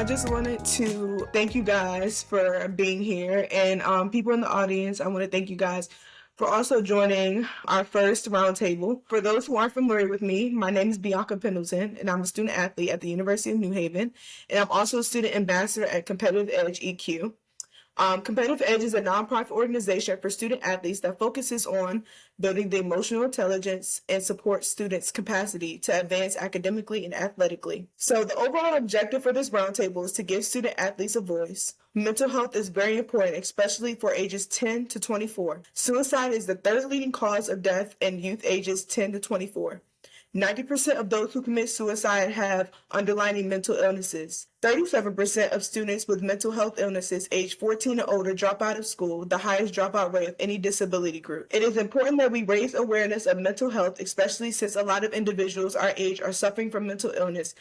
just wanted to thank you guys for being here. And people in the audience, I want to thank you guys for also joining our first roundtable. For those who aren't familiar with me, my name is Bianca Pendleton, and I'm a student athlete at the University of New Haven. And I'm also a student ambassador at Competitive Edge EQ. Competitive Edge is a nonprofit organization for student athletes that focuses on building the emotional intelligence and support students' capacity to advance academically and athletically. So the overall objective for this roundtable is to give student athletes a voice. Mental health is very important, especially for ages 10 to 24. Suicide is the third leading cause of death in youth ages 10 to 24. 90% of those who commit suicide have underlying mental illnesses. 37% of students with mental health illnesses age 14 and older drop out of school, the highest dropout rate of any disability group. It is important that we raise awareness of mental health, especially since a lot of individuals our age are suffering from mental illness,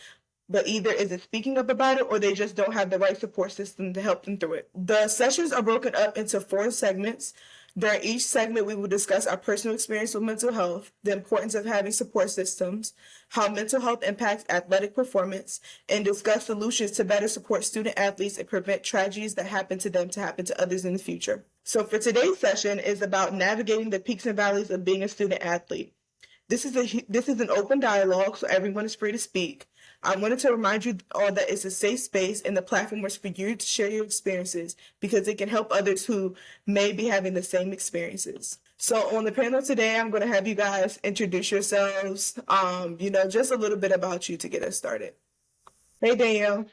but either isn't speaking up about it or they just don't have the right support system to help them through it. The sessions are broken up into 4 segments. During each segment, we will discuss our personal experience with mental health, the importance of having support systems, how mental health impacts athletic performance, and discuss solutions to better support student athletes and prevent tragedies that happen to them to happen to others in the future. So for today's session is about navigating the peaks and valleys of being a student athlete. This is an open dialogue, so everyone is free to speak. I wanted to remind you all that it's a safe space and the platform is for you to share your experiences because it can help others who may be having the same experiences. So on the panel today, I'm going to have you guys introduce yourselves, just a little bit about you to get us started. Hey, Danielle.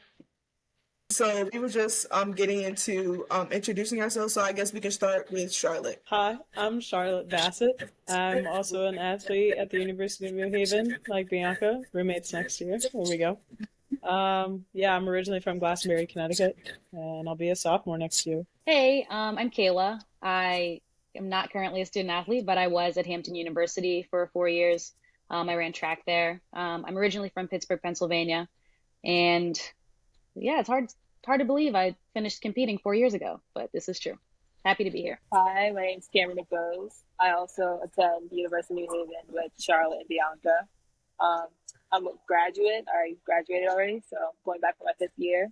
So we were just getting into introducing ourselves, so I guess we can start with Charlotte. Hi, I'm Charlotte Bassett. I'm also an athlete at the University of New Haven, like Bianca, roommates next year. There we go. I'm originally from Glastonbury, Connecticut, and I'll be a sophomore next year. Hey, I'm Kayla. I am not currently a student athlete, but I was at Hampton University for 4 years. I ran track there. I'm originally from Pittsburgh, Pennsylvania, and yeah, it's hard to believe I finished competing 4 years ago, but this is true. Happy to be here. Hi, my name's Cameron McBose. I also attend the University of New Haven with Charlotte and Bianca. I'm a graduate. I graduated already, so I'm going back for my 5th year.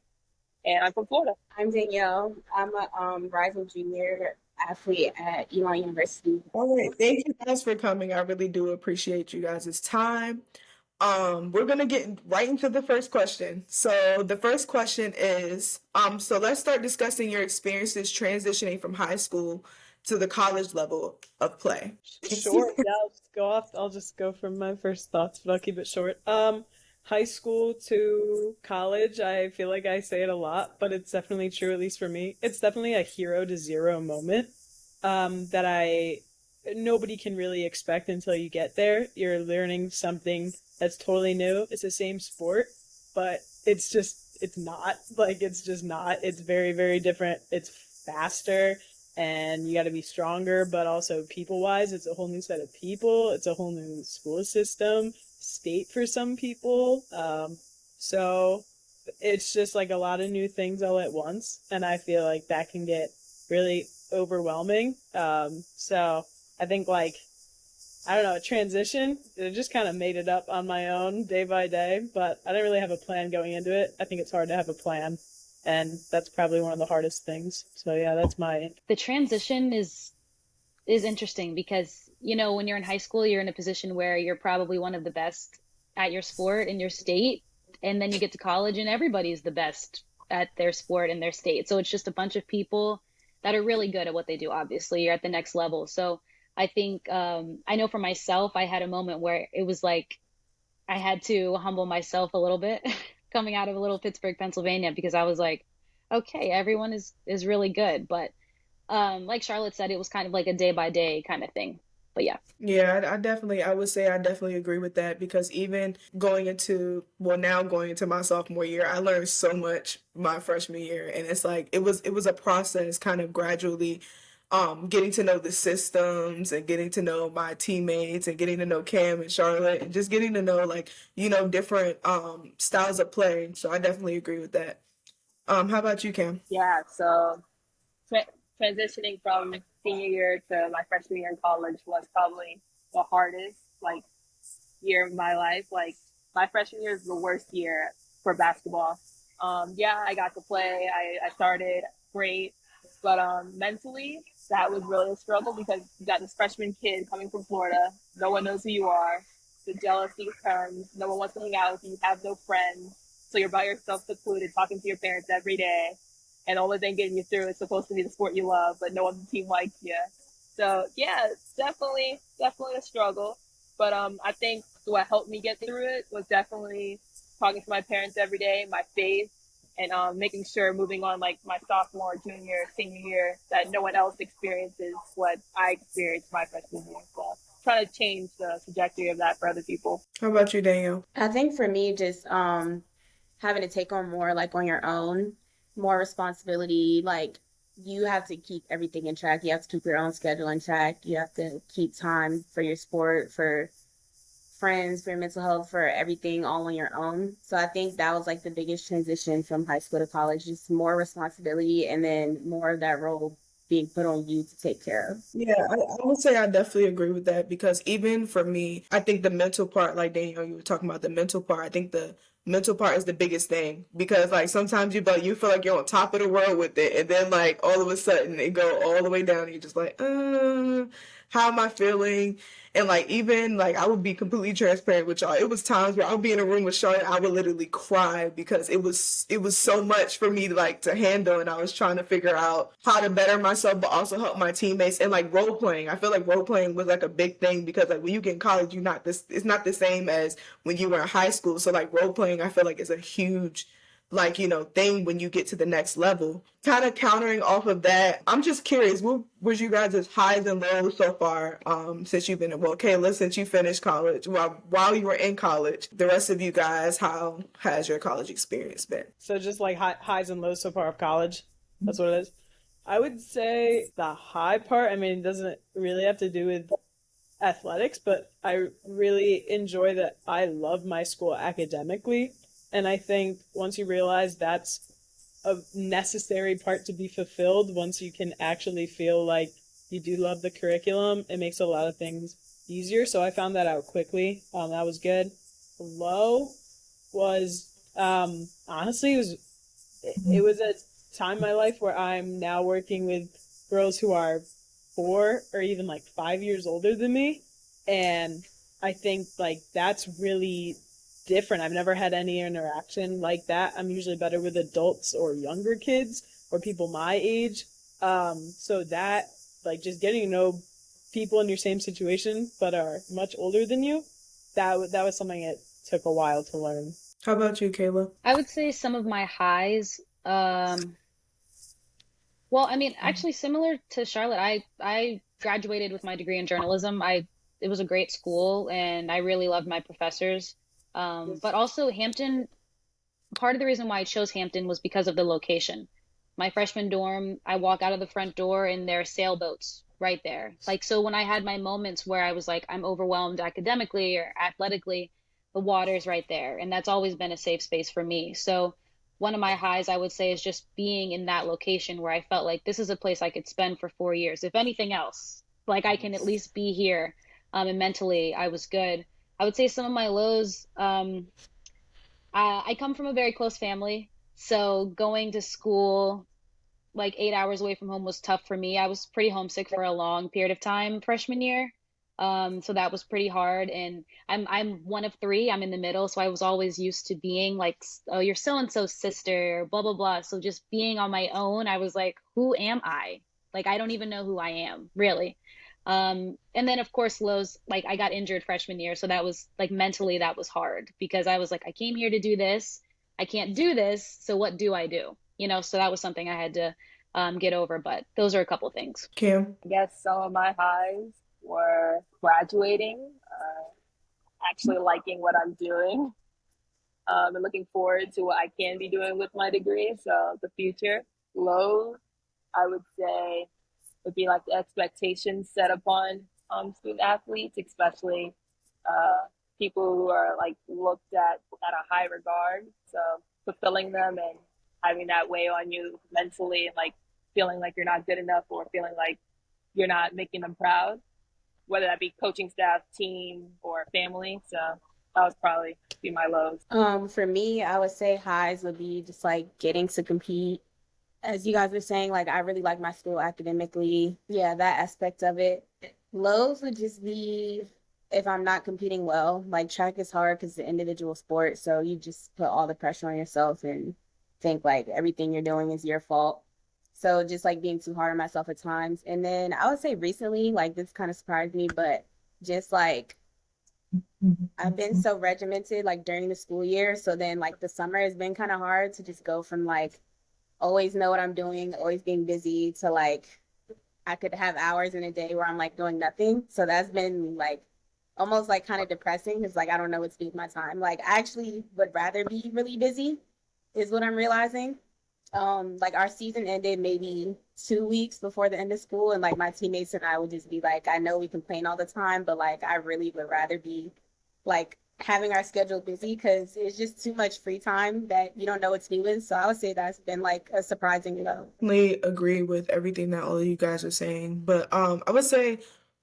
And I'm from Florida. I'm Danielle. I'm a rising junior athlete at Elon University. All right, thank you guys for coming. I really do appreciate you guys' time. We're gonna get right into the first question. So the first question is, so let's start discussing your experiences transitioning from high school to the college level of play. Sure, yeah, I'll just go off. I'll just go from my first thoughts, but I'll keep it short. High school to college, I feel like I say it a lot, but it's definitely true, at least for me. It's definitely a hero to zero moment, that nobody can really expect until you get there. You're learning something that's totally new. It's the same sport, but it's not. It's just not. It's very, very different. It's faster and you got to be stronger, but also people-wise, it's a whole new set of people. It's a whole new school system, state for some people. So it's just like a lot of new things all at once, and I feel like that can get really overwhelming. So I think I don't know, transition, I just kind of made it up on my own day by day, but I didn't really have a plan going into it. I think it's hard to have a plan, and that's probably one of the hardest things. So yeah, that's The transition is interesting because, when you're in high school, you're in a position where you're probably one of the best at your sport in your state, and then you get to college and everybody's the best at their sport in their state. So it's just a bunch of people that are really good at what they do. Obviously, you're at the next level. So I think, I know for myself, I had a moment where it was like I had to humble myself a little bit coming out of a little Pittsburgh, Pennsylvania, because I was like, okay, everyone is really good. But like Charlotte said, it was kind of like a day by day kind of thing. But yeah. Yeah, I would say I definitely agree with that because even going into my sophomore year, I learned so much my freshman year. And it's like, it was a process kind of gradually getting to know the systems and getting to know my teammates and getting to know Cam and Charlotte and just getting to know different styles of play. So I definitely agree with that. How about you, Cam? Yeah, so transitioning from senior year to my freshman year in college was probably the hardest year of my life. My freshman year is the worst year for basketball. Yeah, I got to play. I started great, but mentally, that was really a struggle because you got this freshman kid coming from Florida. No one knows who you are. The jealousy comes. No one wants to hang out with you. You have no friends, so you're by yourself, secluded, talking to your parents every day, and the only thing getting you through is supposed to be the sport you love, but no one on the team likes you. So yeah, it's definitely a struggle. But I think what helped me get through it was definitely talking to my parents every day, my faith, and making sure moving on like my sophomore, junior, senior year that no one else experiences what I experienced my freshman year. So trying to change the trajectory of that for other people. How about you, Daniel? I think for me, just having to take on more like on your own, more responsibility. Like you have to keep everything in track. You have to keep your own schedule in track. You have to keep time for your sport, for friends, for your mental health, for everything all on your own. So I think that was like the biggest transition from high school to college, just more responsibility and then more of that role being put on you to take care of. Yeah, I would say I definitely agree with that because even for me, I think the mental part, like Daniel, you were talking about the mental part. I think the mental part is the biggest thing because like sometimes you feel like you're on top of the world with it, and then like all of a sudden it go all the way down, and you're just like, how am I feeling? And like even like I would be completely transparent with y'all. It was times where I would be in a room with Charlotte, I would literally cry because it was so much for me like to handle, and I was trying to figure out how to better myself, but also help my teammates. And like role playing, I feel like role playing was like a big thing because like when you get in college, it's not the same as when you were in high school. So like role playing, I feel like is a huge like thing when you get to the next level. Kind of countering off of that, I'm just curious, what was you guys' highs and lows so far since you've been Kayla, since you finished college, while you were in college, the rest of you guys, how has your college experience been? So just like highs and lows so far of college. That's what it is. I would say the high part, I mean, it doesn't really have to do with athletics, but I really enjoy that I love my school academically. And I think once you realize that's a necessary part to be fulfilled, once you can actually feel like you do love the curriculum, it makes a lot of things easier. So I found that out quickly. That was good. Low was honestly it was a time in my life where I'm now working with girls who are 4 or even like 5 years older than me, and I think like that's really different. I've never had any interaction like that. I'm usually better with adults or younger kids or people my age. So that like just getting to know people in your same situation but are much older than you, that was something it took a while to learn. How about you, Kayla? I would say some of my highs. Well, I mean, actually, similar to Charlotte, I graduated with my degree in journalism. It was a great school, and I really loved my professors. But also Hampton, part of the reason why I chose Hampton was because of the location. My freshman dorm, I walk out of the front door and there are sailboats right there. Like, so when I had my moments where I was like, I'm overwhelmed academically or athletically, the water's right there. And that's always been a safe space for me. So one of my highs, I would say, is just being in that location where I felt like this is a place I could spend for 4 years. If anything else, like I can at least be here. And mentally, I was good. I would say some of my lows, I come from a very close family. So going to school like 8 hours away from home was tough for me. I was pretty homesick for a long period of time freshman year. So that was pretty hard. And I'm one of three. I'm in the middle. So I was always used to being like, oh, you're so and so's sister, blah, blah, blah. So just being on my own, I was like, who am I? Like, I don't even know who I am, really. And then of course lows, like I got injured freshman year. So that was like mentally that was hard because I was like, I came here to do this. I can't do this. So what do I do? So that was something I had to get over, but those are a couple things. Kim? I guess some of my highs were graduating, actually liking what I'm doing, and looking forward to what I can be doing with my degree. So the future. Lows, I would say, would be like the expectations set upon student athletes, especially people who are like looked at a high regard. So fulfilling them and having that weigh on you mentally and like feeling like you're not good enough or feeling like you're not making them proud, whether that be coaching staff, team, or family. So That would probably be my lows. For me, I would say highs would be just like getting to compete. As you guys were saying, like I really like my school academically. Yeah, that aspect of it. Lows would just be if I'm not competing well. Like track is hard because it's an individual sport, so you just put all the pressure on yourself and think like everything you're doing is your fault. So just like being too hard on myself at times. And then I would say recently, like this kind of surprised me, but just like I've been so regimented like during the school year. So then like the summer has been kind of hard to just go from like always know what I'm doing, always being busy to like I could have hours in a day where I'm like doing nothing. So that's been like almost like kind of depressing because like I don't know what to do with my time. Like I actually would rather be really busy is what I'm realizing. Like our season ended maybe 2 weeks before the end of school, and like my teammates and I would just be like, I know we complain all the time, but like I really would rather be like having our schedule busy because it's just too much free time that you don't know what's doing. So I would say that's been like a surprising low. Definitely agree with everything that all of you guys are saying. But I would say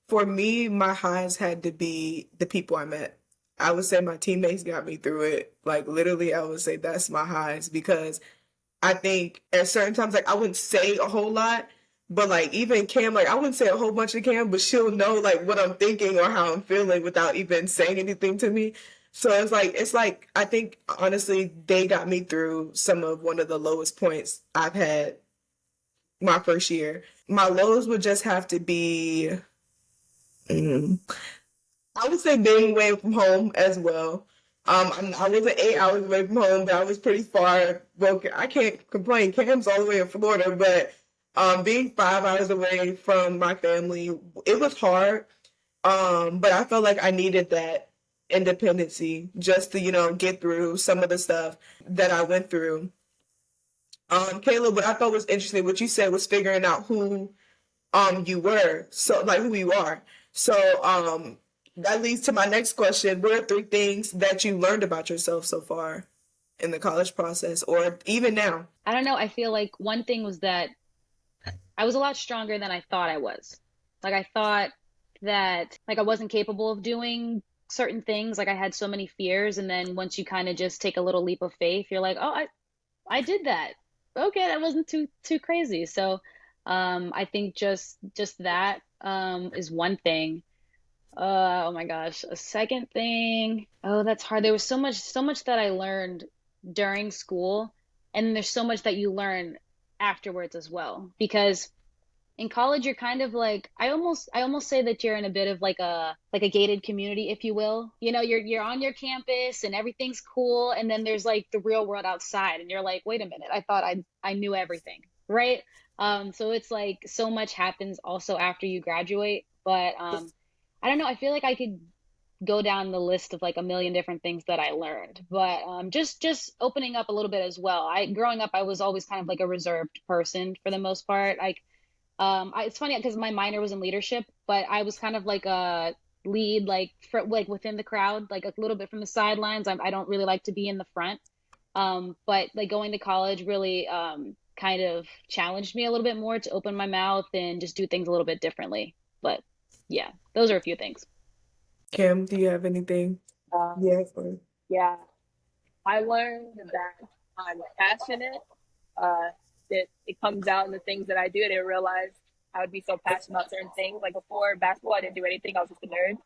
for me, my highs had to be the people I met. I would say my teammates got me through it. Like literally, I would say that's my highs because I think at certain times, like I wouldn't say a whole lot, but like even Cam, like I wouldn't say a whole bunch to Cam, but she'll know like what I'm thinking or how I'm feeling without even saying anything to me. So it's like I think honestly they got me through some of one of the lowest points I've had my first year. My lows would just have to be, mm, I would say being away from home as well. I wasn't 8 hours away from home, but I was pretty far. Well, I can't complain. Cam's all the way in Florida, but being 5 hours away from my family, it was hard. But I felt like I needed that independency just to, get through some of the stuff that I went through. Caleb, what I thought was interesting, what you said was figuring out who you were, so like who you are. So that leads to my next question. What are 3 things that you learned about yourself so far in the college process or even now? I don't know. I feel like one thing was that I was a lot stronger than I thought I was. Like I thought that like I wasn't capable of doing certain things. Like I had so many fears, and then once you kind of just take a little leap of faith, you're like, oh, I did that. Okay, that wasn't too crazy. So I think just that is one thing. Oh my gosh. A second thing. Oh, that's hard. There was so much that I learned during school, and then there's so much that you learn afterwards as well. Because in college you're kind of like I almost say that you're in a bit of like a gated community, if you will. You're on your campus and everything's cool, and then there's like the real world outside, and you're like, wait a minute, I thought I knew everything, right? So it's like so much happens also after you graduate. But I don't know, I feel like I could go down the list of like a million different things that I learned. But just opening up a little bit as well. Growing up, I was always kind of like a reserved person for the most part. Like it's funny because my minor was in leadership, but I was kind of like a lead, like like within the crowd, like a little bit from the sidelines. I don't really like to be in the front. But like going to college really kind of challenged me a little bit more to open my mouth and just do things a little bit differently. But yeah, those are a few things. Cam, do you have anything? Um, Yes. yeah, I learned that I'm passionate. That it comes out in the things that I do. I didn't realize I would be so passionate about certain things. Like before basketball, I didn't do anything. I was just a nerd.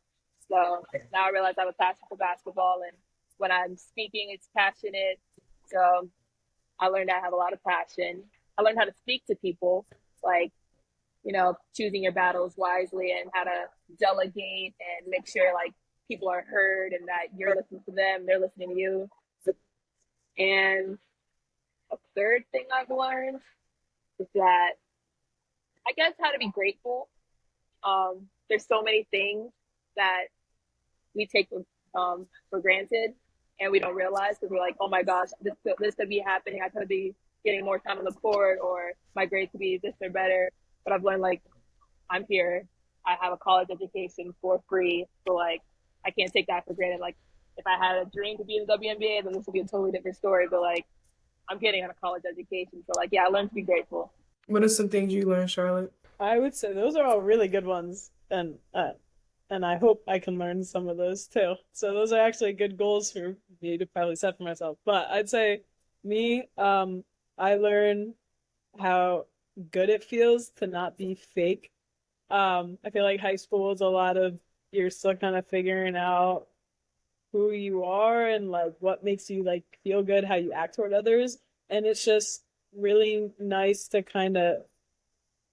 So now I realize I have a passion for basketball, and when I'm speaking, it's passionate. So I learned I have a lot of passion. I learned how to speak to people, like choosing your battles wisely and how to delegate and make sure like people are heard and that you're listening to them, they're listening to you. And a third thing I've learned is that I guess how to be grateful. There's so many things that we take for granted and we don't realize because we're like, oh my gosh, this could be happening. I could be getting more time on the court, or my grades could be this or better. But I've learned like I'm here. I have a college education for free, so like I can't take that for granted. Like if I had a dream to be in the WNBA, then this would be a totally different story. But like I'm getting on a college education, so like yeah, I learned to be grateful. What are some things you learned, Charlotte? I would say those are all really good ones, and and I hope I can learn some of those too. So those are actually good goals for me to probably set for myself. But I'd say me, I learn how good it feels to not be fake. I feel like high school is a lot of you're still kind of figuring out who you are and like what makes you like feel good, how you act toward others. And it's just really nice to kind of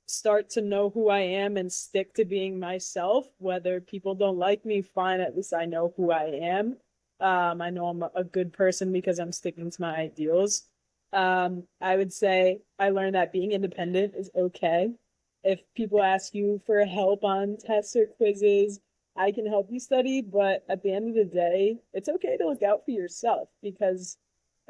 start to know who I am and stick to being myself. Whether people don't like me, fine, at least I know who I am. I know I'm a good person because I'm sticking to my ideals. I would say I learned that being independent is okay. If people ask you for help on tests or quizzes, I can help you study, but at the end of the day, it's okay to look out for yourself because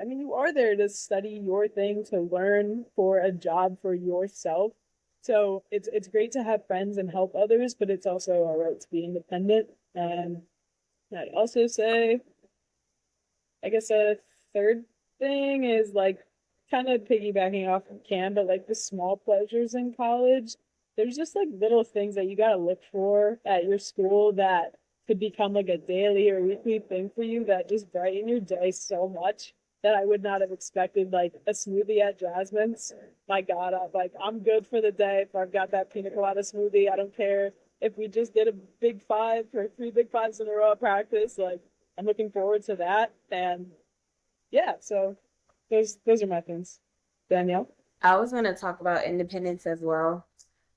I mean, you are there to study your thing, to learn for a job for yourself. So it's great to have friends and help others, but it's also all right to be independent. And I'd also say, I guess a third thing is like kind of piggybacking off of Cam, but like the small pleasures in college. There's just like little things that you gotta look for at your school that could become like a daily or weekly thing for you that just brighten your day so much that I would not have expected. Like a smoothie at Jasmine's. My God, I'm good for the day if I've got that pina colada smoothie. I don't care if we just did a big five or three big fives in a row at practice. Like I'm looking forward to that. And yeah, so those are my things. Danielle? I was going to talk about independence as well.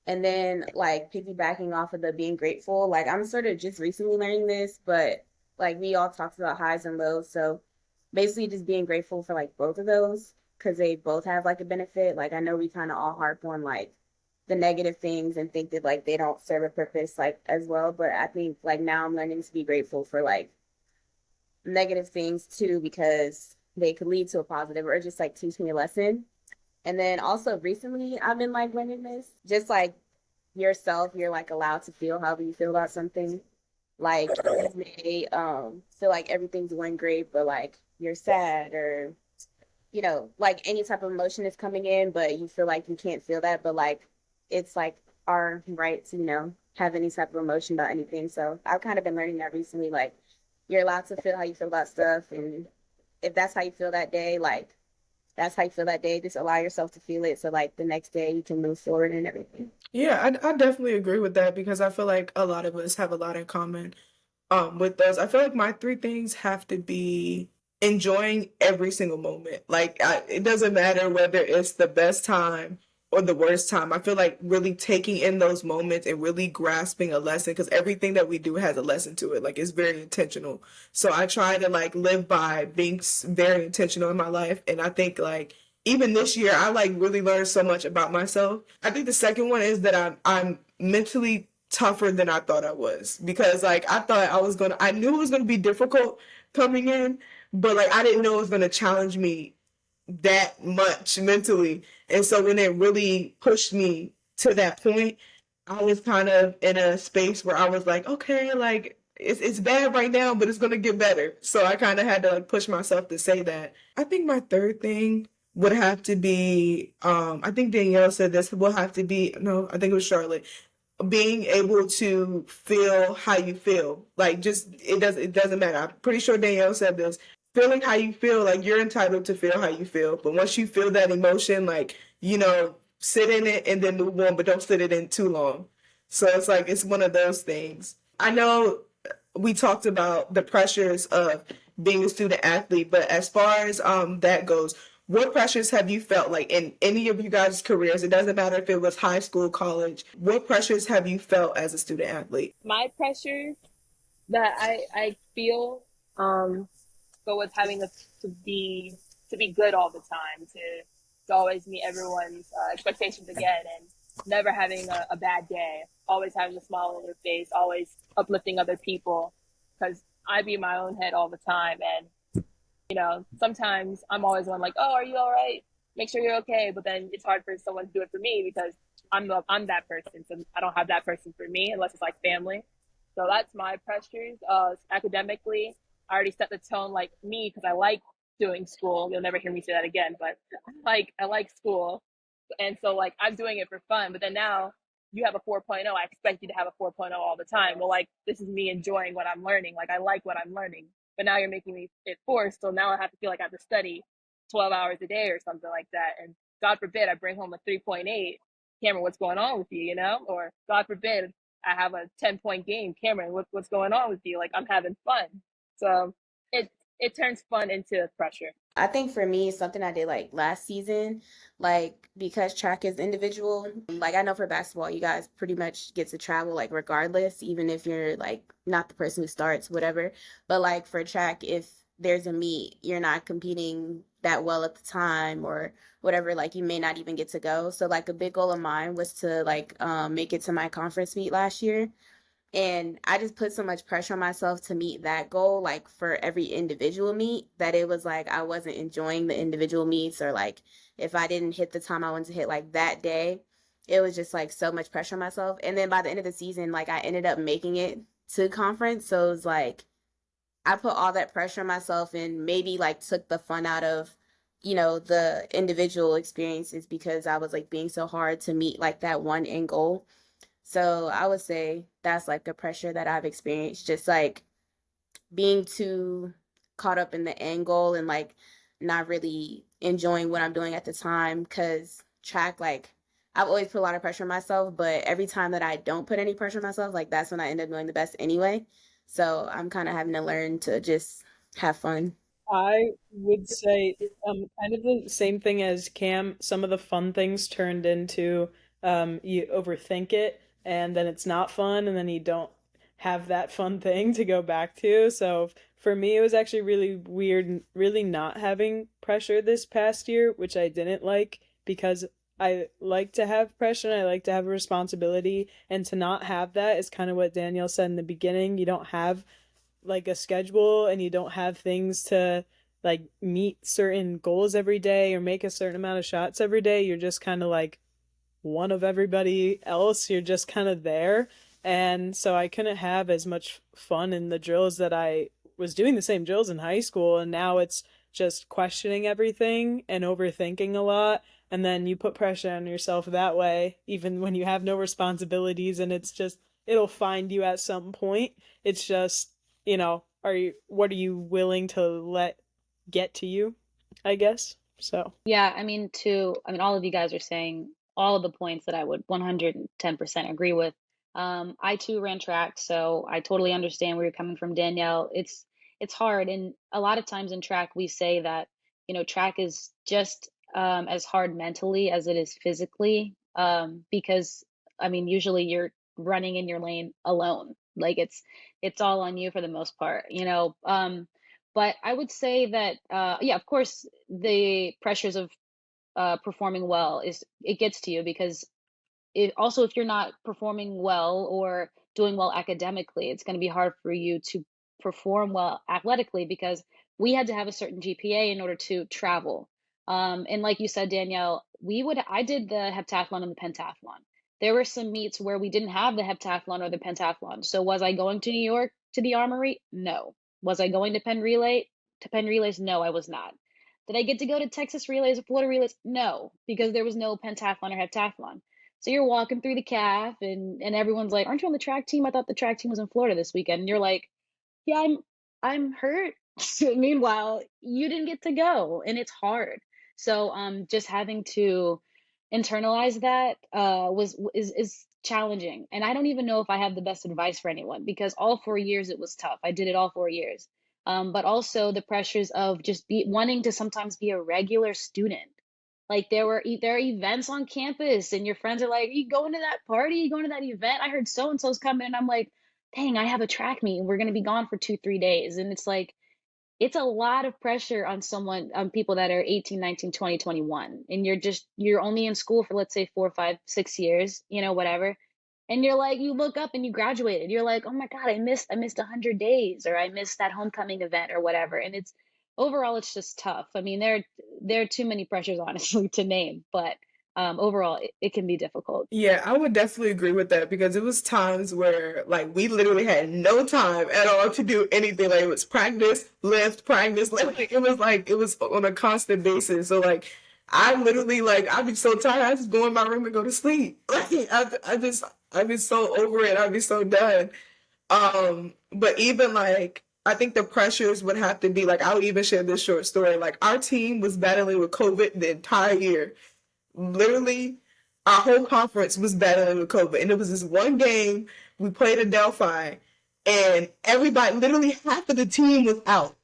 And then, like, piggybacking off of the being grateful, like, I'm sort of just recently learning this, but like, we all talked about highs and lows. So basically, just being grateful for like both of those because they both have like a benefit. Like, I know we kind of all harp on like the negative things and think that like they don't serve a purpose like as well. But I think like now I'm learning to be grateful for like negative things too because they could lead to a positive or just like teach me a lesson. And then also recently I've been like learning this, just like yourself, you're like allowed to feel however you feel about something. Like you may feel like everything's going great, but like you're sad or like any type of emotion is coming in, but you feel like you can't feel that, but like it's like our right to, have any type of emotion about anything. So I've kind of been learning that recently, like you're allowed to feel how you feel about stuff. And if that's how you feel that day, like that's how you feel that day, just allow yourself to feel it. So like the next day you can move forward and everything. Yeah, I definitely agree with that because I feel like a lot of us have a lot in common with those. I feel like my three things have to be enjoying every single moment. Like it doesn't matter whether it's the best time or the worst time. I feel like really taking in those moments and really grasping a lesson because everything that we do has a lesson to it. Like it's very intentional. So I try to like live by being very intentional in my life, and I think like even this year I like really learned so much about myself. I think the second one is that I'm mentally tougher than I thought I was because like I thought I knew it was gonna be difficult coming in, but like I didn't know it was gonna challenge me that much mentally. And so when it really pushed me to that point, I was kind of in a space where I was like, okay, like it's bad right now, but it's gonna get better. So I kind of had to like push myself to say that. I think my third thing would have to be I think Danielle said this will have to be no, I think it was Charlotte, being able to feel how you feel. Like just it doesn't matter. I'm pretty sure Danielle said this. Feeling how you feel, like you're entitled to feel how you feel. But once you feel that emotion, like, sit in it and then move on, but don't sit it in too long. So it's like it's one of those things. I know we talked about the pressures of being a student athlete, but as far as that goes, what pressures have you felt like in any of you guys' careers? It doesn't matter if it was high school, college. What pressures have you felt as a student athlete? My pressure that I feel go with having to be good all the time, to always meet everyone's expectations again, and never having a bad day, always having a smile on your face, always uplifting other people, because I be in my own head all the time, and sometimes I'm always one like, oh, are you all right? Make sure you're okay. But then it's hard for someone to do it for me because I'm that person. So I don't have that person for me unless it's like family. So that's my pressures. Academically, I already set the tone like me because I like doing school. You'll never hear me say that again, but I like school. And so like I'm doing it for fun. But then now you have a 4.0, I expect you to have a 4.0 all the time. Well, like, this is me enjoying what I'm learning. Like, I like what I'm learning, but now you're making me it forced. So now I have to feel like I have to study 12 hours a day or something like that. And God forbid I bring home a 3.8. Cameron, what's going on with you, you know? Or God forbid I have a 10-point game. Cameron, what's going on with you? Like, I'm having fun. So it turns fun into pressure. I think for me, something I did like last season, like because track is individual, like I know for basketball, you guys pretty much get to travel like regardless, even if you're like not the person who starts, whatever. But like for track, if there's a meet, you're not competing that well at the time or whatever, like you may not even get to go. So like a big goal of mine was to like make it to my conference meet last year. And I just put so much pressure on myself to meet that goal, like for every individual meet, that it was like I wasn't enjoying the individual meets, or like if I didn't hit the time I wanted to hit like that day, it was just like so much pressure on myself. And then by the end of the season, like I ended up making it to conference. So it was like I put all that pressure on myself and maybe like took the fun out of, the individual experiences because I was like being so hard to meet like that one end goal. So I would say that's like the pressure that I've experienced, just like being too caught up in the end goal and like not really enjoying what I'm doing at the time. Because track, like I've always put a lot of pressure on myself, but every time that I don't put any pressure on myself, like that's when I end up doing the best anyway. So I'm kind of having to learn to just have fun. I would say kind of the same thing as Cam. Some of the fun things turned into you overthink it and then it's not fun and then you don't have that fun thing to go back to. So for me, it was actually really weird, really not having pressure this past year, which I didn't like because I like to have pressure and I like to have a responsibility. And to not have that is kind of what Danielle said in the beginning. You don't have like a schedule and you don't have things to like meet certain goals every day or make a certain amount of shots every day. You're just kind of like one of everybody else. You're just kind of there. And so I couldn't have as much fun in the drills that I was doing the same drills in high school. And now it's just questioning everything and overthinking a lot. And then you put pressure on yourself that way, even when you have no responsibilities. And it's just, it'll find you at some point. It's just, what are you willing to let get to you, I guess. So Yeah, all of you guys are saying all of the points that I would 110% agree with. I too ran track, so I totally understand where you're coming from, Danielle. It's hard, and a lot of times in track we say that, track is just as hard mentally as it is physically, because usually you're running in your lane alone. Like it's all on you for the most part. But I would say that, yeah, of course, the pressures of performing well it gets to you because if you're not performing well or doing well academically, it's going to be hard for you to perform well athletically because we had to have a certain GPA in order to travel. And like you said, Danielle, I did the heptathlon and the pentathlon. There were some meets where we didn't have the heptathlon or the pentathlon. So was I going to New York to the Armory? No. Was I going to Penn Relays? No, I was not. Did I get to go to Texas Relays or Florida Relays? No, because there was no pentathlon or heptathlon. So you're walking through the calf and everyone's like, aren't you on the track team? I thought the track team was in Florida this weekend. And you're like, yeah, I'm hurt. Meanwhile, you didn't get to go and it's hard. So just having to internalize that is challenging. And I don't even know if I have the best advice for anyone because all 4 years it was tough. I did it all 4 years. But also the pressures of just wanting to sometimes be a regular student. Like there are events on campus and your friends are like, you going to that party? You going to that event? I heard so and so's coming. And I'm like, dang, I have a track meet and we're going to be gone for 2-3 days. And it's like, it's a lot of pressure on people that are 18, 19, 20, 21. And you're only in school for, let's say 4, 5, 6 years, whatever. And you're like, you look up and you graduated. You're like, oh my God, I missed 100 days or I missed that homecoming event or whatever. And overall, it's just tough. There are too many pressures, honestly, to name, but overall, it can be difficult. Yeah, I would definitely agree with that because it was times where like we literally had no time at all to do anything. Like it was practice, lift, practice. Like it was on a constant basis. So like I literally like I'd be so tired. I just go in my room and go to sleep. Like I'd be so over it. I'd be so done. But even like I think the pressures would have to be like I'll even share this short story. Like our team was battling with COVID the entire year. Literally, our whole conference was battling with COVID, and it was this one game we played in Delphi, and everybody, literally half of the team was out.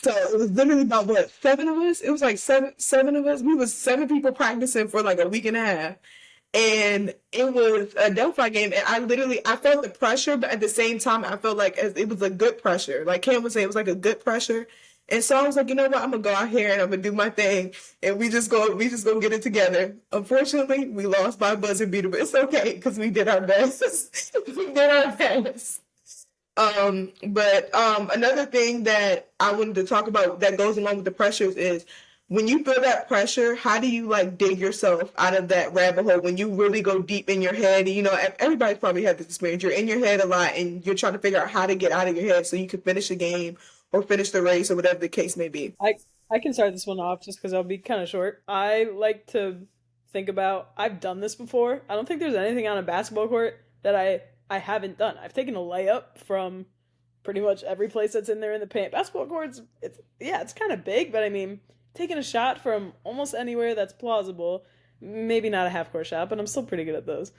So it was literally about what, 7 of us? It was like seven of us. We was 7 people practicing for like a week and a half. And it was a Delphi game, and I felt the pressure, but at the same time, I felt like it was a good pressure. Like Cam was saying, it was like a good pressure. And so I was like, you know what, I'm gonna go out here and I'm gonna do my thing, and we just go get it together. Unfortunately, we lost by a buzzer beater, but it's okay because we did our best. We did our best. But another thing that I wanted to talk about that goes along with the pressures is when you feel that pressure, how do you like dig yourself out of that rabbit hole when you really go deep in your head? You know, everybody's probably had this experience. You're in your head a lot and you're trying to figure out how to get out of your head so you can finish the game or finish the race or whatever the case may be. I can start this one off just because I'll be kind of short. I like to think about, I've done this before. I don't think there's anything on a basketball court that I haven't done. I've taken a layup from pretty much every place that's in there in the paint. Basketball courts, it's kind of big, but I mean, taking a shot from almost anywhere that's plausible, maybe not a half court shot, but I'm still pretty good at those.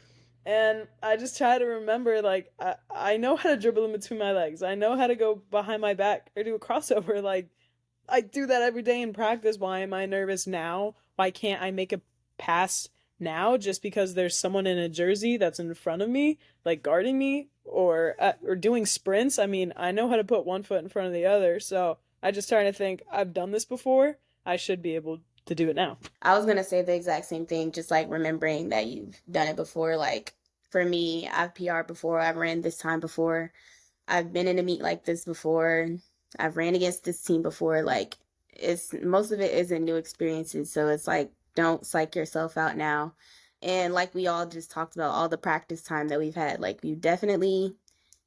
And I just try to remember, like, I know how to dribble in between my legs. I know how to go behind my back or do a crossover. Like, I do that every day in practice. Why am I nervous now? Why can't I make a pass now just because there's someone in a jersey that's in front of me, like guarding me or doing sprints? I mean, I know how to put one foot in front of the other. So I just try to think, I've done this before. I should be able to do it now. I was going to say the exact same thing, just like remembering that you've done it before. Like for me, I've PR'd before, I've ran this time before, I've been in a meet like this before, I've ran against this team before. Like most of it isn't new experiences. So it's like, don't psych yourself out now. And like we all just talked about, all the practice time that we've had, like we've definitely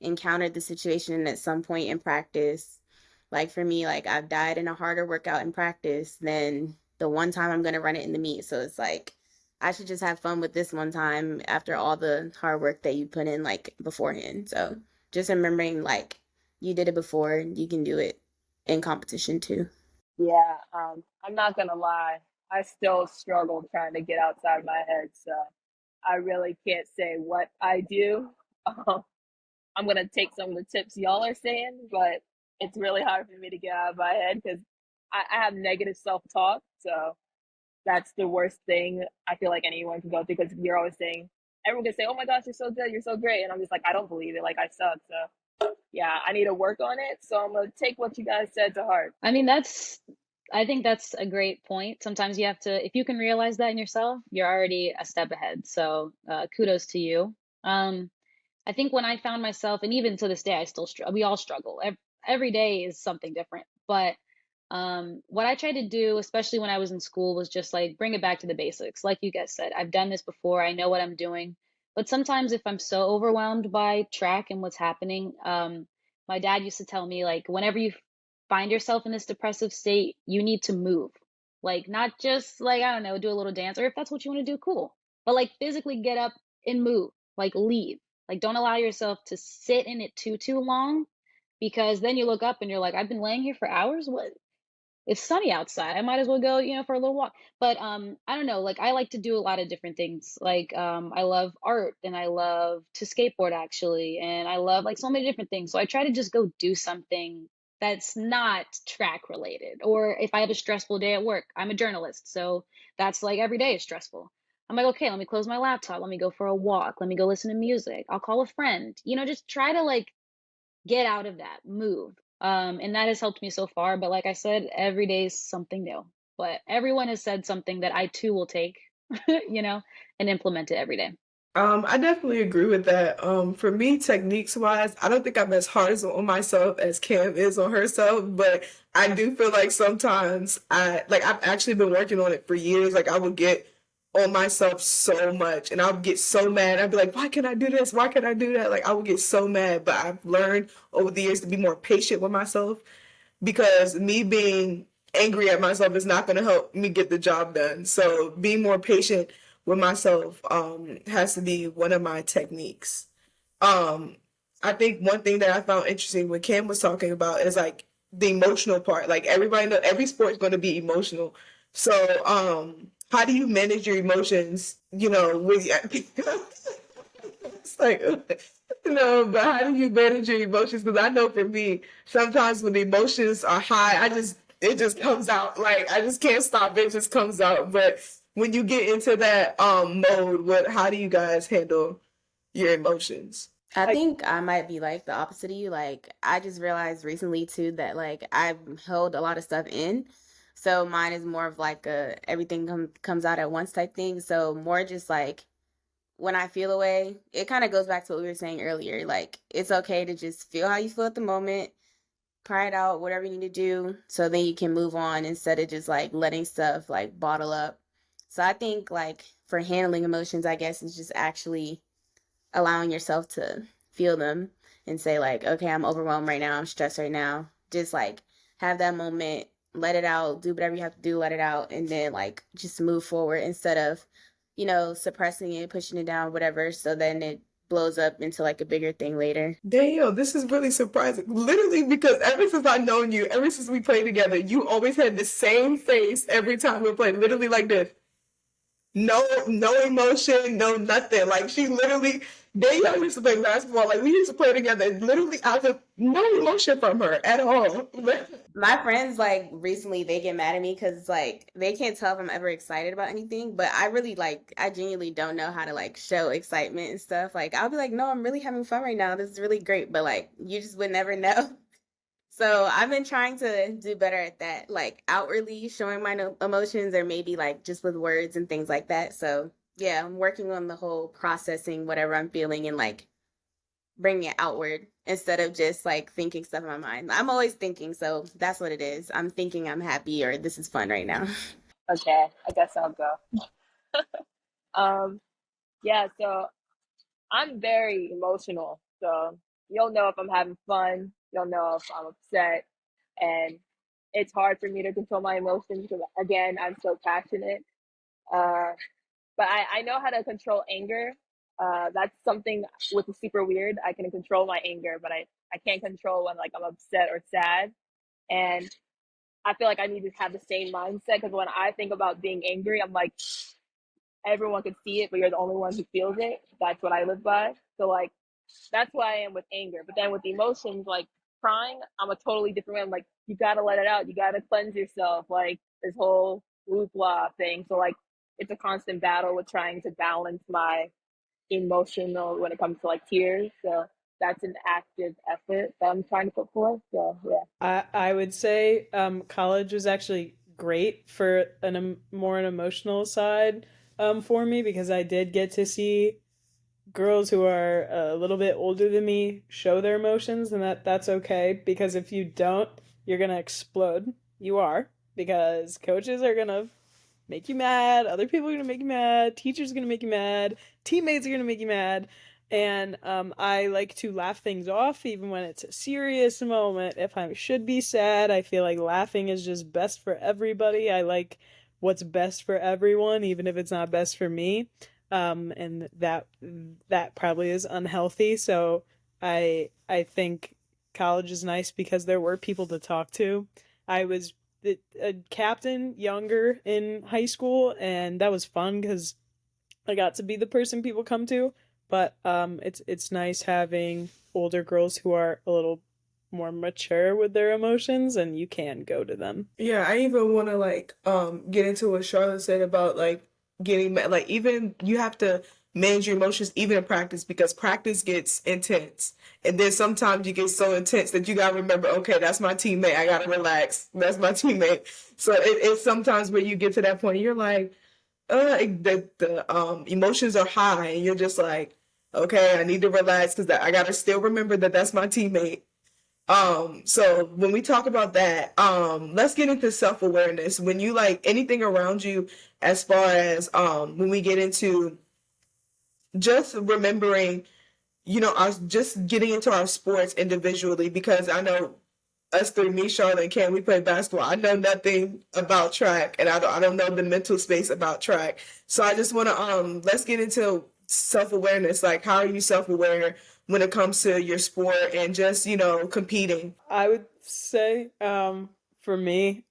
encountered the situation at some point in practice. Like for me, like I've died in a harder workout in practice than the one time I'm going to run it in the meet. So it's like, I should just have fun with this one time after all the hard work that you put in like beforehand. So just remembering like you did it before, you can do it in competition too. Yeah, I'm not gonna lie. I still struggle trying to get outside my head, so I really can't say what I do. I'm gonna take some of the tips y'all are saying, but it's really hard for me to get out of my head because I have negative self-talk, so that's the worst thing I feel like anyone can go through because you're always saying, everyone can say, oh my gosh, you're so good, you're so great, and I'm just like, I don't believe it, like I suck, so yeah, I need to work on it, so I'm gonna take what you guys said to heart. I mean, I think that's a great point. Sometimes you have to, if you can realize that in yourself, you're already a step ahead. So kudos to you. I think when I found myself, and even to this day, I still struggle. We all struggle. Every day is something different. But what I tried to do, especially when I was in school, was just like bring it back to the basics. Like you guys said, I've done this before. I know what I'm doing. But sometimes if I'm so overwhelmed by track and what's happening, my dad used to tell me, like, whenever you find yourself in this depressive state, you need to move. Like, not just like, I don't know, do a little dance, or if that's what you want to do, cool. But like physically get up and move, like leave. Like, don't allow yourself to sit in it too long, because then you look up and you're like, I've been laying here for hours. What? It's sunny outside. I might as well go, for a little walk. But I don't know, like I like to do a lot of different things. Like I love art and I love to skateboard actually, and I love like so many different things. So I try to just go do something that's not track related. Or if I have a stressful day at work, I'm a journalist, so that's like every day is stressful. I'm like, okay, let me close my laptop, let me go for a walk, let me go listen to music, I'll call a friend, just try to like get out of that, move. And that has helped me so far. But like I said, every day is something new. But everyone has said something that I too will take, and implement it every day. I definitely agree with that. For me, techniques wise, I don't think I'm as hard on myself as Cam is on herself, but I do feel like sometimes I've actually been working on it for years. Like I would get on myself so much and I'll get so mad. I'd be like, why can't I do this? Why can't I do that? Like I would get so mad, but I've learned over the years to be more patient with myself because me being angry at myself is not going to help me get the job done. So being more patient with myself has to be one of my techniques. I think one thing that I found interesting when Cam was talking about is like the emotional part. Like everybody know every sport is going to be emotional. So how do you manage your emotions? You know, with it's like no, but how do you manage your emotions? Because I know for me, sometimes when the emotions are high, it just comes out. Like I just can't stop. It just comes out. But when you get into that mode, how do you guys handle your emotions? I think I might be like the opposite of you. Like, I just realized recently too that like I've held a lot of stuff in. So mine is more of like a everything comes out at once type thing. So more just like when I feel a way, it kind of goes back to what we were saying earlier. Like, it's okay to just feel how you feel at the moment, cry it out, whatever you need to do, so then you can move on instead of just like letting stuff like bottle up. So I think like for handling emotions, I guess is just actually allowing yourself to feel them and say like, okay, I'm overwhelmed right now, I'm stressed right now. Just like have that moment, let it out, do whatever you have to do, let it out, and then like just move forward instead of, you know, suppressing it, pushing it down, whatever. So then it blows up into like a bigger thing later. Damn, this is really surprising. Literally, because ever since I've known you, ever since we played together, you always had the same face every time we played. Literally like this. No emotion, no nothing. Like she literally, Danielle used to play basketball. Like we used to play together. And literally, I was no emotion from her at all. My friends like recently they get mad at me because like they can't tell if I'm ever excited about anything, but I really like I genuinely don't know how to like show excitement and stuff. Like I'll be like, no, I'm really having fun right now. This is really great, but like you just would never know. So I've been trying to do better at that, like outwardly showing my emotions or maybe like just with words and things like that. So yeah, I'm working on the whole processing whatever I'm feeling and like bringing it outward instead of just like thinking stuff in my mind. I'm always thinking, so that's what it is. I'm thinking I'm happy or this is fun right now. Okay, I guess I'll go. Yeah, so I'm very emotional. So you'll know if I'm having fun, you'll know if I'm upset, and it's hard for me to control my emotions because again, I'm so passionate. Uh, but I know how to control anger. That's something which is super weird. I can control my anger, but I can't control when like I'm upset or sad. And I feel like I need to have the same mindset because when I think about being angry, I'm like, everyone can see it, but you're the only one who feels it. That's what I live by. So like that's why I am with anger. But then with emotions, like crying, I'm a totally different way. I'm like, you gotta let it out. You gotta cleanse yourself. Like this whole hoopla thing. So like it's a constant battle with trying to balance my emotional when it comes to like tears. So that's an active effort that I'm trying to put forth. So yeah. I would say college was actually great for more an emotional side for me because I did get to see girls who are a little bit older than me show their emotions, and that's okay because if you don't, you're gonna explode. You are, because coaches are gonna make you mad, other people are gonna make you mad, teachers are gonna make you mad, teammates are gonna make you mad. And I like to laugh things off even when it's a serious moment. If I should be sad, I feel like laughing is just best for everybody. I like what's best for everyone, even if it's not best for me. And that probably is unhealthy. So I think college is nice because there were people to talk to. I was a captain younger in high school, and that was fun because I got to be the person people come to. But it's nice having older girls who are a little more mature with their emotions, and you can go to them. Yeah, I even want to like get into what Charlotte said about like getting mad. Like even you have to manage your emotions even in practice because practice gets intense, and then sometimes you get so intense that you gotta remember, okay, that's my teammate. I gotta relax. That's my teammate. So it's sometimes where you get to that point, you're like, the emotions are high, and you're just like, okay, I need to relax because I gotta still remember that that's my teammate. So when we talk about that, let's get into self-awareness. When you like anything around you, as far as when we get into just remembering, you know, our just getting into our sports individually, because I know us three, me, Charlotte, and Cam, we play basketball. I know nothing about track, and I don't know the mental space about track. So I just want to let's get into self awareness. Like, how are you self aware when it comes to your sport and just competing? I would say, for me,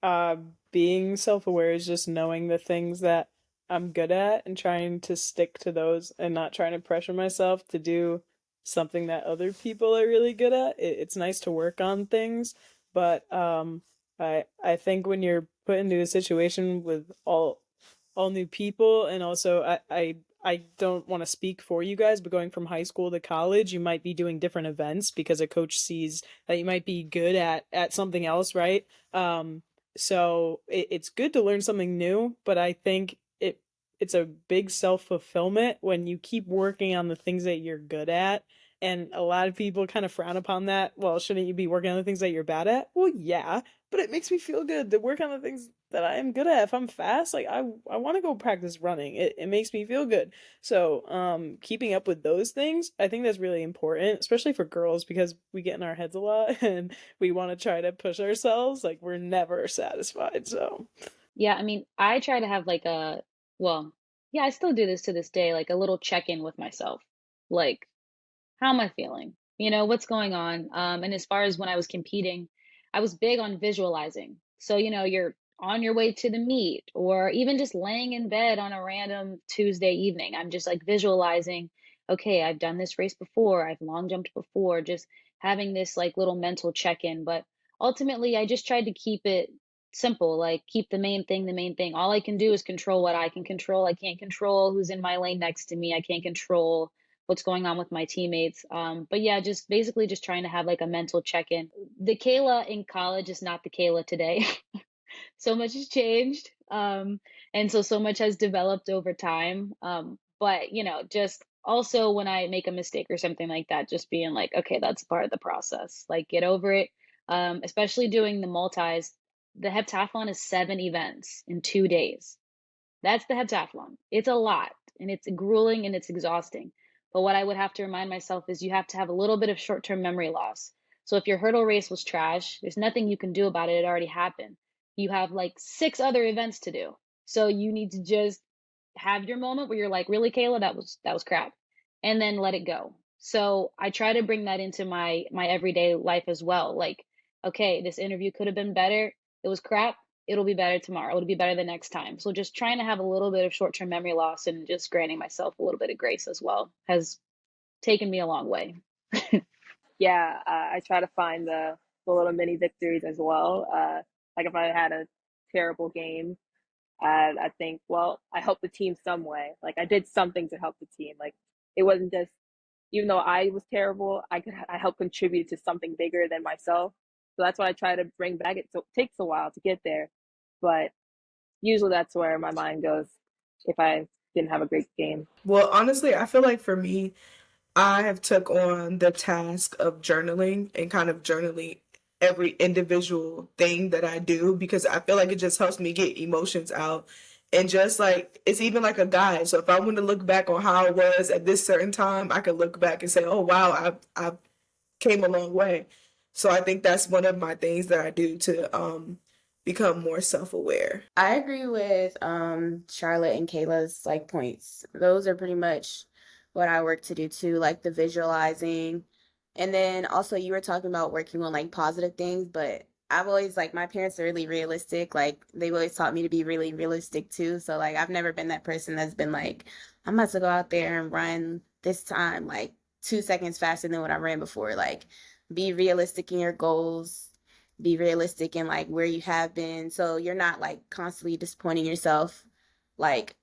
being self-aware is just knowing the things that I'm good at and trying to stick to those and not trying to pressure myself to do something that other people are really good at. It's nice to work on things, but I think when you're put into a situation with all new people, and also I don't want to speak for you guys, but going from high school to college, you might be doing different events because a coach sees that you might be good at something else, right? So it's good to learn something new, but I think it's a big self-fulfillment when you keep working on the things that you're good at. And a lot of people kind of frown upon that. Well, shouldn't you be working on the things that you're bad at? Well, yeah, but it makes me feel good to work on the things that I am good at. If I'm fast, like I want to go practice running. It makes me feel good. So, keeping up with those things, I think that's really important, especially for girls because we get in our heads a lot and we want to try to push ourselves. Like we're never satisfied. So, Yeah, I mean, I try to have like well, yeah, I still do this to this day, like a little check-in with myself. Like, how am I feeling? What's going on? And as far as when I was competing, I was big on visualizing. So, you're on your way to the meet or even just laying in bed on a random Tuesday evening. I'm just like visualizing, okay, I've done this race before, I've long jumped before, just having this like little mental check-in. But ultimately, I just tried to keep it simple, like keep the main thing the main thing. All I can do is control what I can control. I can't control who's in my lane next to me. I can't control what's going on with my teammates. But yeah, just basically just trying to have like a mental check-in. The Kayla in college is not the Kayla today. So much has changed. And so much has developed over time. But just also when I make a mistake or something like that, just being like, okay, that's part of the process. Like get over it. Especially doing the multis. The heptathlon is 7 events in 2 days. That's the heptathlon. It's a lot and it's grueling and it's exhausting. But what I would have to remind myself is you have to have a little bit of short term memory loss. So if your hurdle race was trash, there's nothing you can do about it. It already happened. You have like 6 other events to do. So you need to just have your moment where you're like, really, Kayla, that was crap. And then let it go. So I try to bring that into my everyday life as well. Like, okay, this interview could have been better. It was crap. It'll be better tomorrow. It'll be better the next time. So just trying to have a little bit of short-term memory loss and just granting myself a little bit of grace as well has taken me a long way. Yeah, I try to find the little mini victories as well. Like if I had a terrible game, I think, well, I helped the team some way. Like I did something to help the team. Like it wasn't just, even though I was terrible, I helped contribute to something bigger than myself. So that's what I try to bring back. It takes a while to get there, but usually that's where my mind goes if I didn't have a great game. Well, honestly, I feel like for me, I have took on the task of journaling and kind of journaling every individual thing that I do because I feel like it just helps me get emotions out. And just like it's even like a guide. So if I want to look back on how I was at this certain time, I can look back and say, "Oh wow, I've came a long way." So I think that's one of my things that I do to become more self-aware. I agree with Charlotte and Kayla's like points. Those are pretty much what I work to do too, like the visualizing. And then also you were talking about working on like positive things, but I've always like my parents are really realistic. Like they've always taught me to be really realistic too. So like I've never been that person that's been like, I'm about to go out there and run this time like 2 seconds faster than what I ran before. Like be realistic in your goals, be realistic in like where you have been, so you're not like constantly disappointing yourself. Like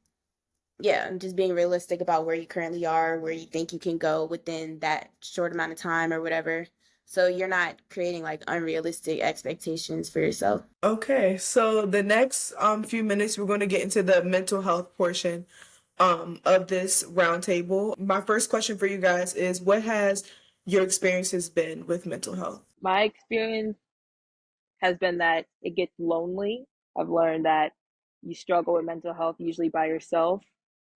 yeah, just being realistic about where you currently are, where you think you can go within that short amount of time or whatever, so you're not creating like unrealistic expectations for yourself. Okay, so the next few minutes we're going to get into the mental health portion of this roundtable. My first question for you guys is, what has your experiences been with mental health? My experience has been that it gets lonely. I've learned that you struggle with mental health usually by yourself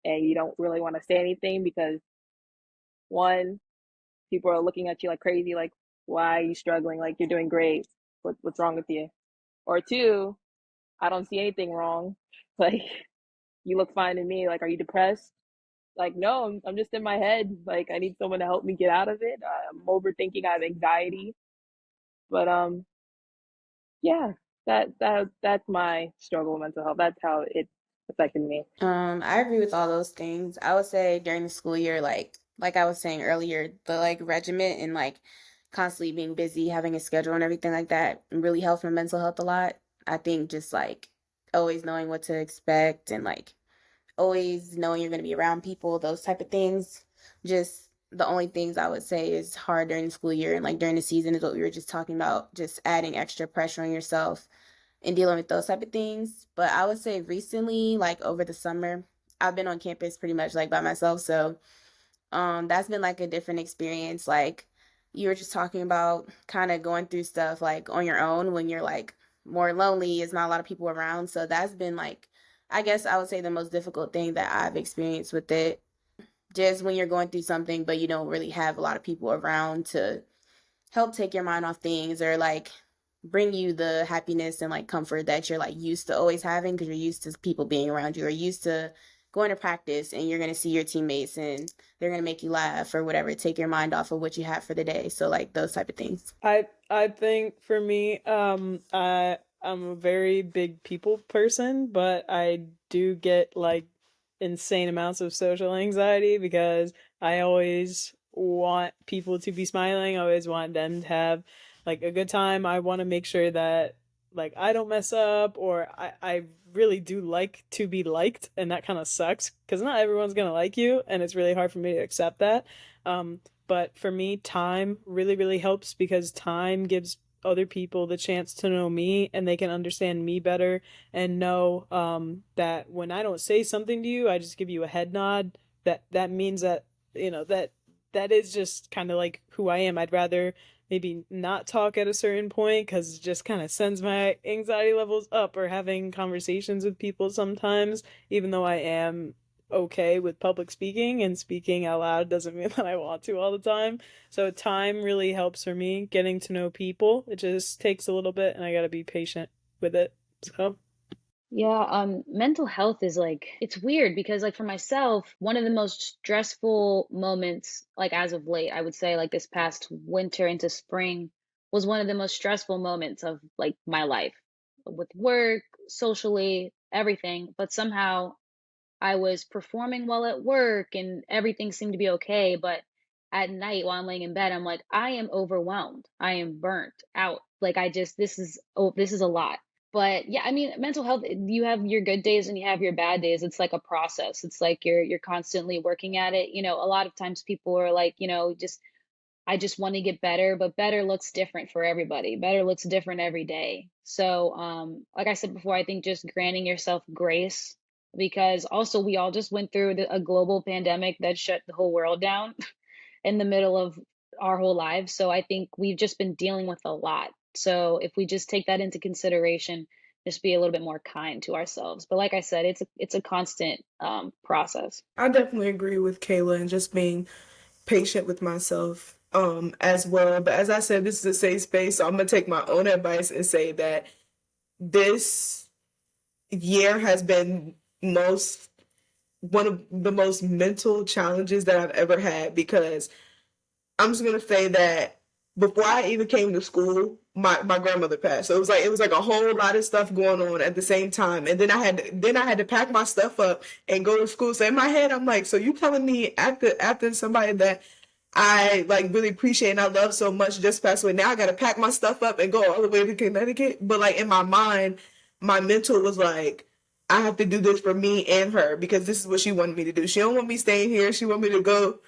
and you don't really want to say anything because one, people are looking at you like crazy, like, why are you struggling? Like, you're doing great. what's wrong with you? Or two, I don't see anything wrong. Like, you look fine to me. Like, are you depressed? Like, no, I'm just in my head. Like, I need someone to help me get out of it. I'm overthinking. I have anxiety. But yeah, that's my struggle with mental health. That's how it affected me. I agree with all those things. I would say during the school year, like I was saying earlier, the like regiment and like constantly being busy, having a schedule and everything like that really helped my mental health a lot. I think just like always knowing what to expect and like always knowing you're going to be around people, those type of things. Just the only things I would say is hard during the school year and like during the season is what we were just talking about, just adding extra pressure on yourself and dealing with those type of things. But I would say recently, like over the summer, I've been on campus pretty much like by myself. So that's been like a different experience. Like you were just talking about kind of going through stuff like on your own when you're like more lonely, there's not a lot of people around. So that's been like I guess I would say the most difficult thing that I've experienced with it. Just when you're going through something but you don't really have a lot of people around to help take your mind off things or like bring you the happiness and like comfort that you're like used to always having because you're used to people being around you or used to going to practice and you're going to see your teammates and they're going to make you laugh or whatever, take your mind off of what you have for the day. So like those type of things. I think for me, I'm a very big people person, but I do get like insane amounts of social anxiety because I always want people to be smiling. I always want them to have like a good time. I want to make sure that like I don't mess up or I really do like to be liked, and that kind of sucks because not everyone's gonna like you and it's really hard for me to accept that. But for me, time really, really helps because time gives other people the chance to know me and they can understand me better and know that when I don't say something to you, I just give you a head nod. That means that that is just kind of like who I am. I'd rather maybe not talk at a certain point because it just kind of sends my anxiety levels up, or having conversations with people sometimes, even though I am okay with public speaking and speaking out loud doesn't mean that I want to all the time. So time really helps for me getting to know people. It just takes a little bit and I got to be patient with it. So Yeah, mental health is like, it's weird because like for myself, one of the most stressful moments, like as of late, I would say like this past winter into spring was one of the most stressful moments of like my life with work, socially, everything. But somehow I was performing well at work and everything seemed to be okay. But at night while I'm laying in bed, I'm like, I am overwhelmed. I am burnt out. Like I just, this is a lot. But yeah, I mean, mental health, you have your good days and you have your bad days. It's like a process. It's like you're constantly working at it. You know, a lot of times people are like, just I just want to get better, but better looks different for everybody. Better looks different every day. So, like I said before, I think just granting yourself grace because also we all just went through a global pandemic that shut the whole world down in the middle of our whole lives. So I think we've just been dealing with a lot. So if we just take that into consideration, just be a little bit more kind to ourselves. But like I said, it's a constant process. I definitely agree with Kayla and just being patient with myself as well. But as I said, this is a safe space, so I'm gonna take my own advice and say that this year has been one of the most mental challenges that I've ever had because I'm just gonna say that before I even came to school, my grandmother passed. So it was like a whole lot of stuff going on at the same time. And then I had to pack my stuff up and go to school. So in my head, I'm like, so you telling me after somebody that I like really appreciate and I love so much just passed away. Now I gotta pack my stuff up and go all the way to Connecticut. But like in my mind, my mental was like, I have to do this for me and her because this is what she wanted me to do. She don't want me staying here. She want me to go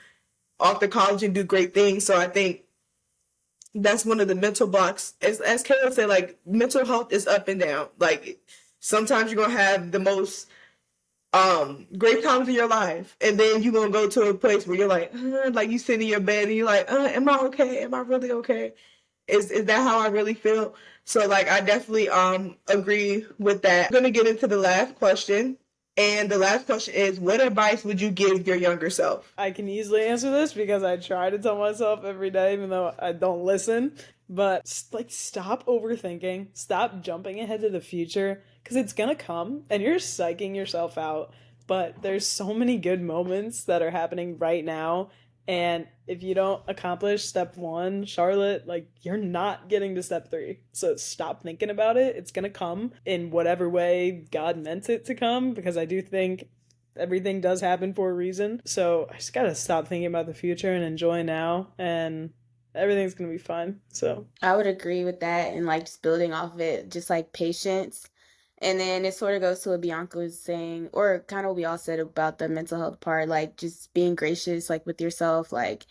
off to college and do great things. So I think that's one of the mental blocks. As Kayla said, like mental health is up and down. Like sometimes you're gonna have the most great times in your life, and then you're gonna go to a place where you're like you sit in your bed and you're like, am I okay? Am I really okay? Is that how I really feel? So like I definitely agree with that. I'm gonna get into the last question. And the last question is, what advice would you give your younger self? I can easily answer this because I try to tell myself every day, even though I don't listen. but like stop overthinking, stop jumping ahead to the future because it's gonna come and you're psyching yourself out. But there's so many good moments that are happening right now. And if you don't accomplish step one, Charlotte, like you're not getting to step three. So stop thinking about it. It's gonna come in whatever way God meant it to come, because I do think everything does happen for a reason. So I just gotta stop thinking about the future and enjoy now, and everything's gonna be fine. So I would agree with that, and like just building off of it, just like patience. And then it sort of goes to what Bianca was saying, or kind of what we all said about the mental health part, like just being gracious, like with yourself. Like,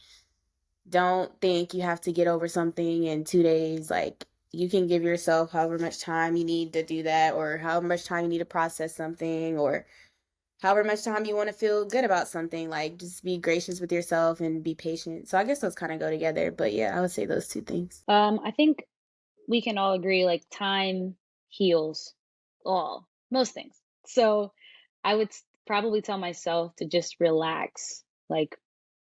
don't think you have to get over something in 2 days. Like, you can give yourself however much time you need to do that, or however much time you need to process something, or however much time you want to feel good about something. Like, just be gracious with yourself and be patient. So I guess those kind of go together. But yeah, I would say those two things. I think we can all agree like time heals most things. So I would probably tell myself to just relax, like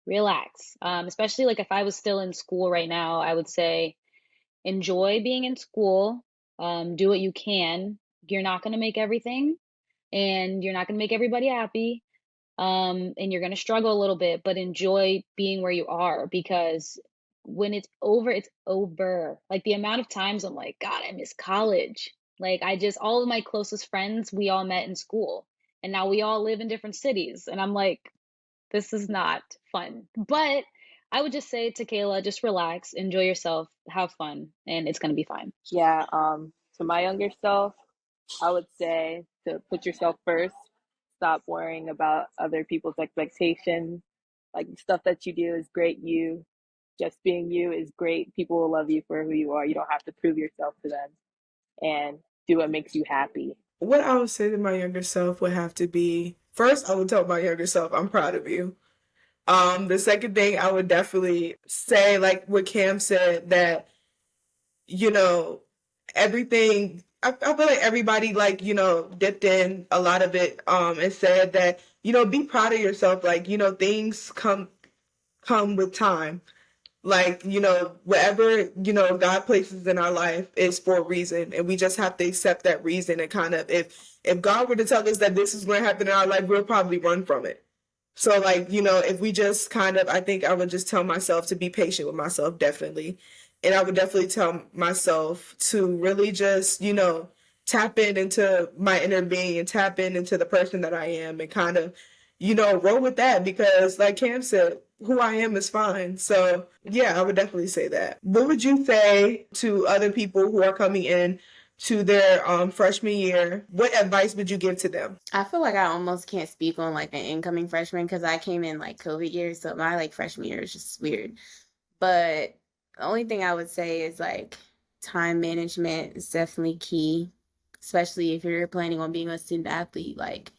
relax. Especially like if I was still in school right now, I would say enjoy being in school. Do what you can. You're not going to make everything, and you're not going to make everybody happy. And you're going to struggle a little bit, but enjoy being where you are, because when it's over, it's over. Like the amount of times I'm like, God, I miss college. Like all of my closest friends, we all met in school, and now we all live in different cities. And I'm like, this is not fun. But I would just say to Kayla, just relax, enjoy yourself, have fun, and it's going to be fine. Yeah, to my younger self, I would say to put yourself first. Stop worrying about other people's expectations. Like stuff that you do is great. You just being you is great. People will love you for who you are. You don't have to prove yourself to them, and do what makes you happy. What I would say to my younger self would have to be, first, I would tell my younger self, I'm proud of you. The second thing I would definitely say, like what Cam said, that, you know, everything, I feel like everybody, like, dipped in a lot of it, and said that, be proud of yourself. Like, things come with time. Like, whatever, God places in our life is for a reason. And we just have to accept that reason, and kind of, if God were to tell us that this is going to happen in our life, we'll probably run from it. So, like, if we just kind of, I think I would just tell myself to be patient with myself, definitely. And I would definitely tell myself to really just, tap into my inner being and tap into the person that I am, and kind of, roll with that, because like Cam said, who I am is fine. So yeah, I would definitely say that. What would you say to other people who are coming in to their freshman year? What advice would you give to them? I feel like I almost can't speak on like an incoming freshman, because I came in like COVID year, so my like freshman year is just weird. But the only thing I would say is like time management is definitely key, especially if you're planning on being a student athlete. Like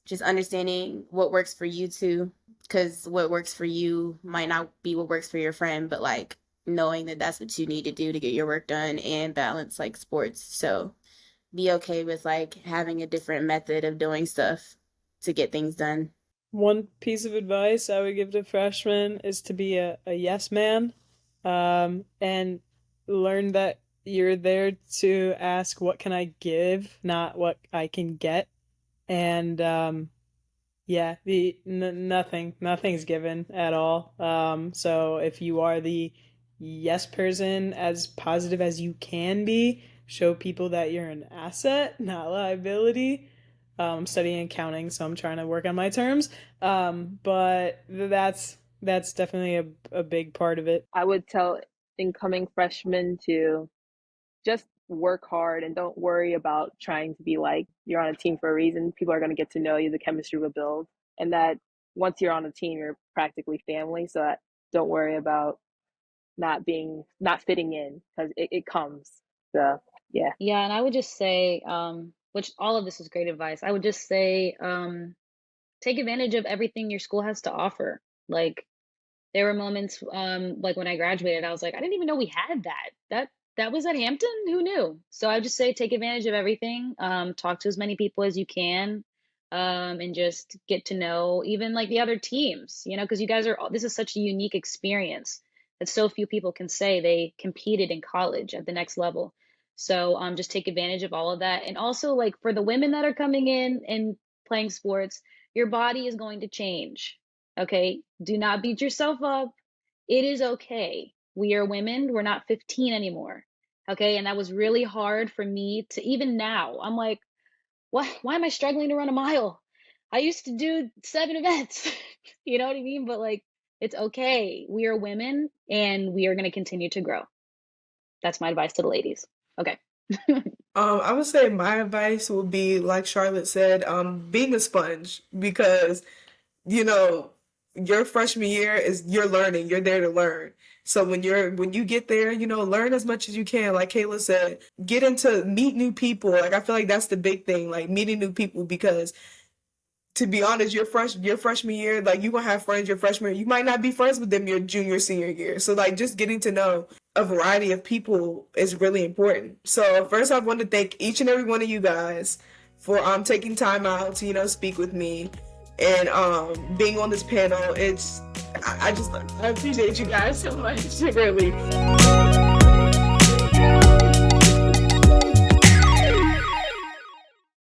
just understanding what works for you too, because what works for you might not be what works for your friend, but like knowing that that's what you need to do to get your work done and balance like sports. So be okay with like having a different method of doing stuff to get things done. one piece of advice I would give to freshmen is to be a yes man, and learn that you're there to ask, what can I give, not what I can get. And yeah, nothing's given at all. So if you are the yes person, as positive as you can be, show people that you're an asset, not liability. Studying accounting, so I'm trying to work on my terms. But that's definitely a big part of it. I would tell incoming freshmen to just work hard and don't worry about trying to be like you're on a team for a reason. People are going to get to know you, the chemistry will build, and that once you're on a team, you're practically family. So that don't worry about not fitting in, because it comes. So yeah. Yeah, and I would just say, which all of this is great advice. I would just say, take advantage of everything your school has to offer. Like there were moments, like when I graduated, I was like, I didn't even know we had that. That was at Hampton. Who knew? So I would just say, take advantage of everything. Talk to as many people as you can, and just get to know even like the other teams. Because you guys this is such a unique experience. that so few people can say they competed in college at the next level. So just take advantage of all of that. And also, like, for the women that are coming in and playing sports, your body is going to change. Okay, do not beat yourself up. It is okay. We are women. We're not 15 anymore. Okay, and that was really hard for me to, even now. I'm like, why am I struggling to run a mile? I used to do 7 events. You know what I mean? But like, it's okay. We are women and we are going to continue to grow. That's my advice to the ladies. Okay. I would say my advice would be, like Charlotte said, being a sponge, because, you know, your freshman year is, you're learning, you're there to learn. So when you get there, you know, learn as much as you can. Like Kayla said, meet new people. Like, I feel like that's the big thing, like meeting new people, because to be honest, your freshman year, like, you gonna have friends your freshman year. You might not be friends with them your junior, senior year. So like, just getting to know a variety of people is really important. So first, I want to thank each and every one of you guys for taking time out to, you know, speak with me and being on this panel. I appreciate you guys so much, really.